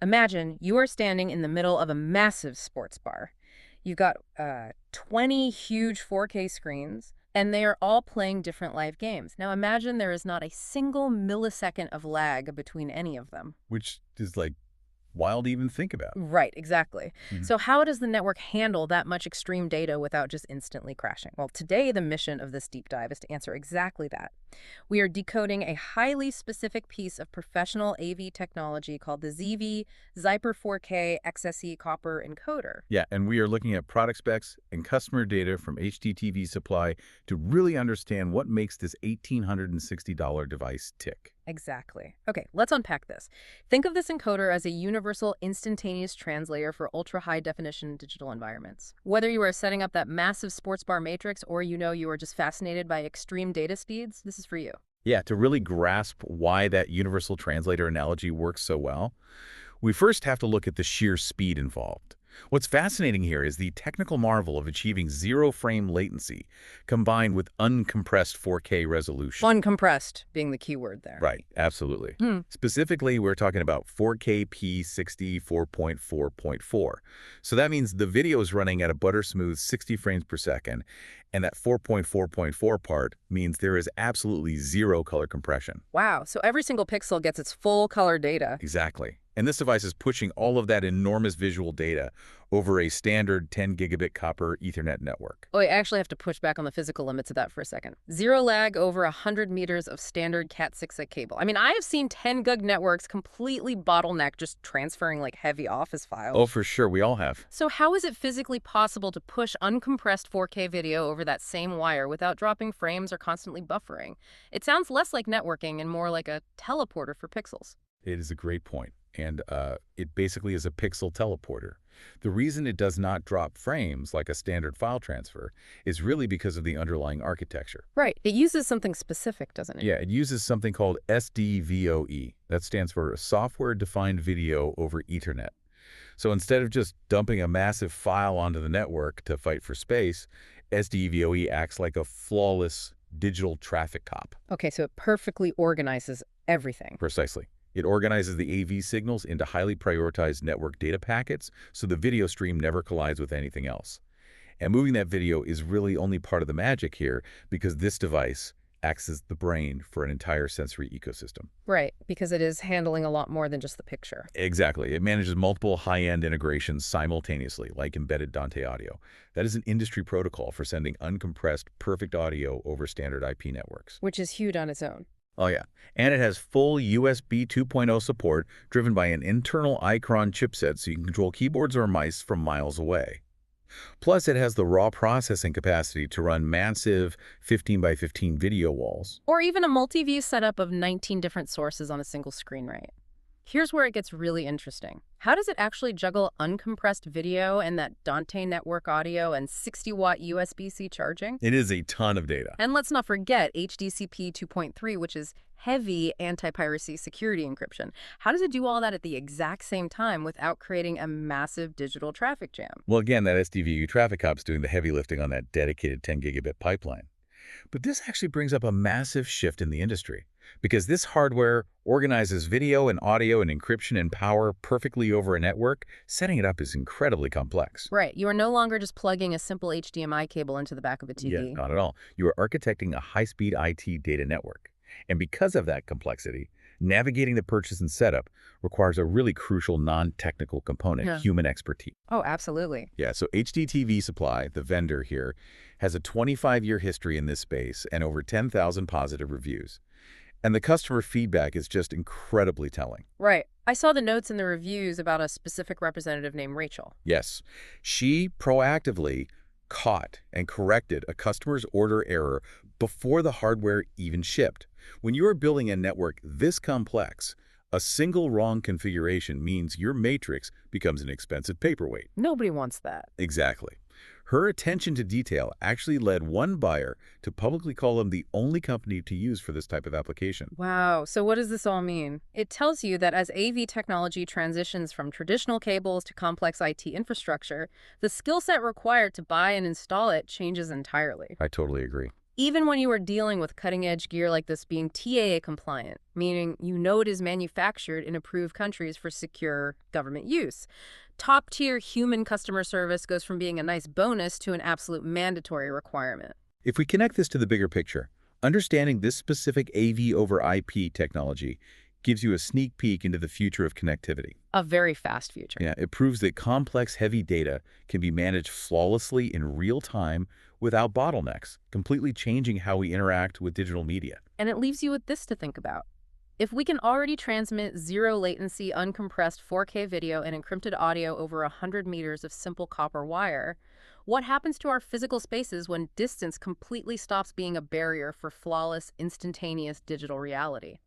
Imagine you are standing in the middle of a massive sports bar. You've got 20 huge 4K screens, and they are all playing different live games. Now imagine there is not a single millisecond of lag between any of them. Which is like wild to even think about. Right, exactly. Mhm. So how does the network handle that much extreme data without just instantly crashing? Well, today the mission of this deep dive is to answer exactly that. We are decoding a highly specific piece of professional AV technology called the ZeeVee Z4KF2XS-D-AA copper encoder. Yeah, and we are looking at product specs and customer data from HDTV Supply to really understand what makes this $1,860 device tick. Exactly. Okay, let's unpack this. Think of this encoder as a universal instantaneous translator for ultra-high definition digital environments. Whether you are setting up that massive sports bar matrix or you are just fascinated by extreme data speeds, this is for you. Yeah, to really grasp why that universal translator analogy works so well, we first have to look at the sheer speed involved. What's fascinating here is the technical marvel of achieving zero-frame latency combined with uncompressed 4K resolution. Uncompressed being the key word there. Right, absolutely. Hmm. Specifically, we're talking about 4K P60 4.4.4. So that means the video is running at a buttersmooth 60 frames per second, and that 4.4.4 part means there is absolutely zero color compression. Wow, so every single pixel gets its full color data. Exactly. And this device is pushing all of that enormous visual data over a standard 10 gigabit copper Ethernet network. Oh, I actually have to push back on the physical limits of that for a second. Zero lag over 100 meters of standard Cat6 cable. I mean, I have seen 10 gig networks completely bottlenecked just transferring like heavy office files. Oh, for sure. We all have. So how is it physically possible to push uncompressed 4K video over that same wire without dropping frames or constantly buffering? It sounds less like networking and more like a teleporter for pixels. It is a great point. And it basically is a pixel teleporter. The reason it does not drop frames like a standard file transfer is really because of the underlying architecture. Right. It uses something specific, doesn't it? Yeah, it uses something called SDVoE. That stands for Software-Defined Video over Ethernet. So instead of just dumping a massive file onto the network to fight for space, SDVoE acts like a flawless digital traffic cop. Okay, so it perfectly organizes everything. Precisely. It organizes the AV signals into highly prioritized network data packets so the video stream never collides with anything else. And moving that video is really only part of the magic here because this device acts as the brain for an entire sensory ecosystem. Right, because it is handling a lot more than just the picture. Exactly. It manages multiple high-end integrations simultaneously, like embedded Dante audio. That is an industry protocol for sending uncompressed, perfect audio over standard IP networks. Which is huge on its own. Oh, yeah. And it has full USB 2.0 support driven by an internal Icron chipset so you can control keyboards or mice from miles away. Plus, it has the raw processing capacity to run massive 15 by 15 video walls. Or even a multi-view setup of 19 different sources on a single screen, right? Here's where it gets really interesting. How does it actually juggle uncompressed video and that Dante network audio and 60-watt USB-C charging? It is a ton of data. And let's not forget HDCP 2.3, which is heavy anti-piracy security encryption. How does it do all that at the exact same time without creating a massive digital traffic jam? Well, again, that SDVU traffic cop's doing the heavy lifting on that dedicated 10 gigabit pipeline. But this actually brings up a massive shift in the industry, because this hardware organizes video and audio and encryption and power perfectly over a network. Setting it up is incredibly complex. Right. You are no longer just plugging a simple HDMI cable into the back of a TV. Yeah, not at all. You are architecting a high-speed IT data network. And because of that complexity, navigating the purchase and setup requires a really crucial non-technical component, human expertise. Oh, absolutely. Yeah, so HDTV Supply, the vendor here, has a 25-year history in this space and over 10,000 positive reviews. And the customer feedback is just incredibly telling. Right. I saw the notes in the reviews about a specific representative named Rachel. Yes, she proactively caught and corrected a customer's order error before the hardware even shipped. When you are building a network this complex, a single wrong configuration means your matrix becomes an expensive paperweight. Nobody wants that. Exactly. Her attention to detail actually led one buyer to publicly call them the only company to use for this type of application. Wow. So what does this all mean? It tells you that as AV technology transitions from traditional cables to complex IT infrastructure, the skill set required to buy and install it changes entirely. I totally agree. Even when you are dealing with cutting-edge gear like this being TAA compliant, meaning you know it is manufactured in approved countries for secure government use. Top-tier human customer service goes from being a nice bonus to an absolute mandatory requirement. If we connect this to the bigger picture, understanding this specific AV over IP technology gives you a sneak peek into the future of connectivity. A very fast future. Yeah, it proves that complex, heavy data can be managed flawlessly in real time without bottlenecks, completely changing how we interact with digital media. And it leaves you with this to think about. If we can already transmit zero latency, uncompressed 4K video and encrypted audio over 100 meters of simple copper wire, what happens to our physical spaces when distance completely stops being a barrier for flawless, instantaneous digital reality?